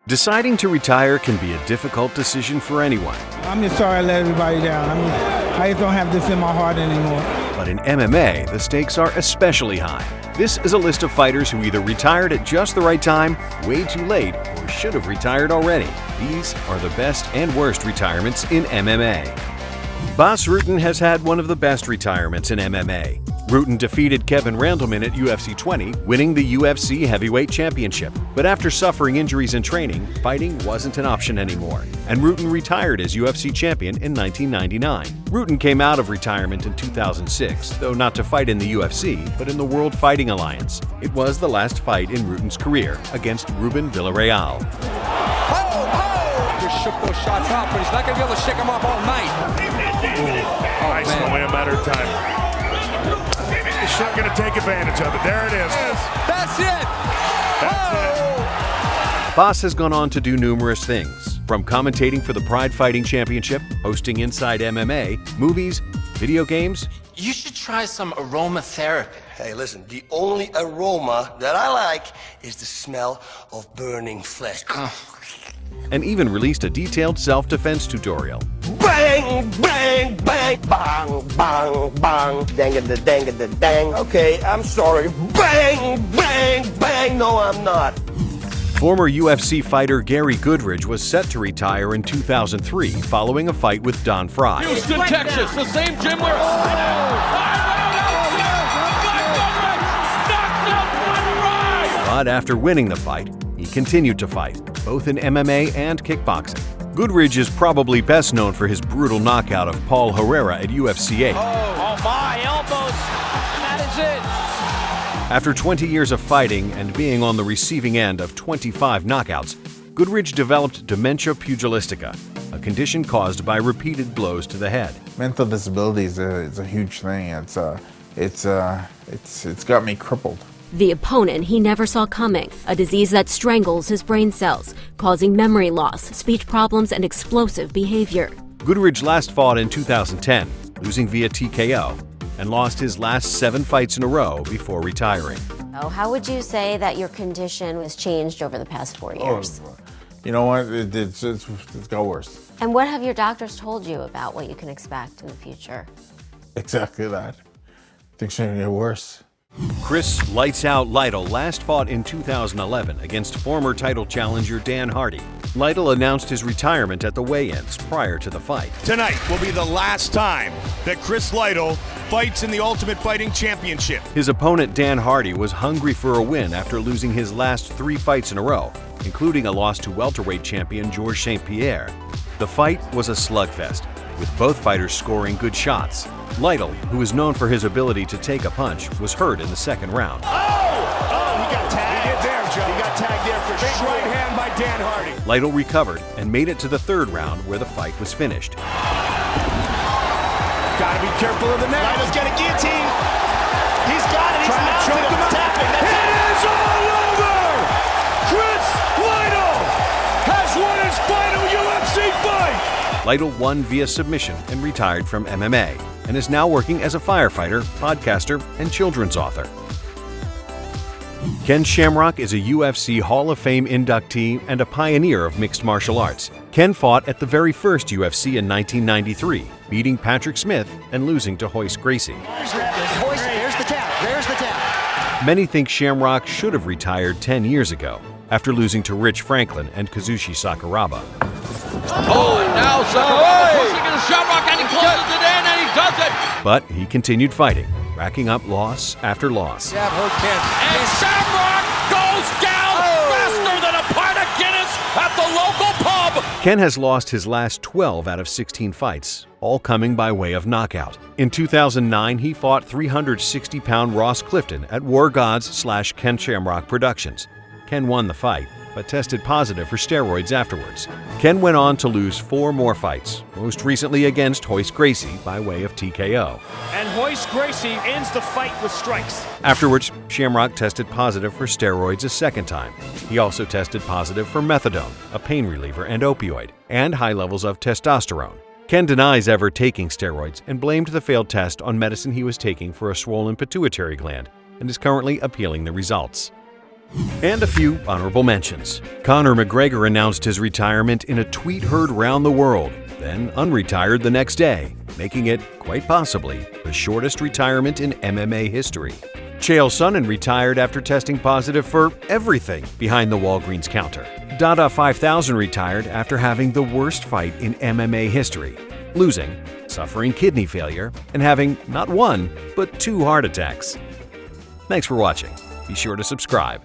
Deciding to retire can be a difficult decision for anyone. I'm just sorry I let everybody down. I just don't have this in my heart anymore. But in MMA, the stakes are especially high. This is a list of fighters who either retired at just the right time, way too late, or should have retired already. These are the best and worst retirements in MMA. Bas Rutten has had one of the best retirements in MMA. Rutten defeated Kevin Randleman at UFC 20, winning the UFC Heavyweight Championship. But after suffering injuries in training, fighting wasn't an option anymore, and Rutten retired as UFC champion in 1999. Rutten came out of retirement in 2006, though not to fight in the UFC, but in the World Fighting Alliance. It was the last fight in Rutten's career against Ruben Villarreal. Just shook those shots off, but he's not going to be able to shake them off all night. Nice, only a matter of time. He's not going to take advantage of it. There it is. That's it. Bas has gone on to do numerous things, from commentating for the Pride Fighting Championship, hosting Inside MMA, movies, video games. You should try some aromatherapy. Hey, listen, the only aroma that I like is the smell of burning flesh. And even released a detailed self-defense tutorial. Bang, bang, bang, bang, bang, bang, dang. Okay, I'm sorry. Bang, bang, bang. No, I'm not. Former UFC fighter Gary Goodridge was set to retire in 2003 following a fight with Don Frye. Houston, Texas, the same gym where... But after winning the fight, he continued to fight, both in MMA and kickboxing. Goodridge is probably best known for his brutal knockout of Paul Herrera at UFC 8. Oh my elbows! That is it! After 20 years of fighting and being on the receiving end of 25 knockouts, Goodridge developed dementia pugilistica, a condition caused by repeated blows to the head. Mental disability is a huge thing. It's got me crippled. The opponent he never saw coming, a disease that strangles his brain cells, causing memory loss, speech problems, and explosive behavior. Goodridge last fought in 2010, losing via TKO, and lost his last 7 fights in a row before retiring. Oh, how would you say that your condition was changed over the past 4 years? You know what? It's got worse. And what have your doctors told you about what you can expect in the future? Exactly that. Things are going to get worse. Chris Lights Out Lytle last fought in 2011 against former title challenger Dan Hardy. Lytle announced his retirement at the weigh-ins prior to the fight. Tonight will be the last time that Chris Lytle fights in the Ultimate Fighting Championship. His opponent Dan Hardy was hungry for a win after losing his last 3 fights in a row, including a loss to welterweight champion Georges St. Pierre. The fight was a slugfest, with both fighters scoring good shots. Lytle, who is known for his ability to take a punch, was hurt in the second round. He got tagged. He did there, Joe. He got tagged there for sure. Big right hand by Dan Hardy. Lytle recovered and made it to the 3rd round, where the fight was finished. Gotta be careful of the net. Lytle's got a guillotine. He's got it. He's Trying to choke him out. tapping. It is all over! Chris Lytle has won his final UFC fight! Lytle won via submission and retired from MMA, and is now working as a firefighter, podcaster, and children's author. Ken Shamrock is a UFC Hall of Fame inductee and a pioneer of mixed martial arts. Ken fought at the very first UFC in 1993, beating Patrick Smith and losing to Royce Gracie. There's the tap. There's the tap. Many think Shamrock should have retired 10 years ago, after losing to Rich Franklin and Kazushi Sakuraba. Oh, and now pushing against Shamrock, and he closes it in, and he does it! But he continued fighting, racking up loss after loss. Jab hurt Ken. And Shamrock goes down faster than a pint of Guinness at the local pub! Ken has lost his last 12 out of 16 fights, all coming by way of knockout. In 2009, he fought 360-pound Ross Clifton at War Gods/Ken Shamrock Productions. Ken won the fight, but tested positive for steroids afterwards. Ken went on to lose 4 more fights, most recently against Royce Gracie by way of TKO. And Royce Gracie ends the fight with strikes. Afterwards, Shamrock tested positive for steroids a 2nd time. He also tested positive for methadone, a pain reliever and opioid, and high levels of testosterone. Ken denies ever taking steroids and blamed the failed test on medicine he was taking for a swollen pituitary gland, and is currently appealing the results. And a few honorable mentions. Conor McGregor announced his retirement in a tweet heard round the world, then unretired the next day, making it, quite possibly, the shortest retirement in MMA history. Chael Sonnen retired after testing positive for everything behind the Walgreens counter. Dada 5000 retired after having the worst fight in MMA history, losing, suffering kidney failure, and having not one, but 2 heart attacks. Thanks for watching. Be sure to subscribe.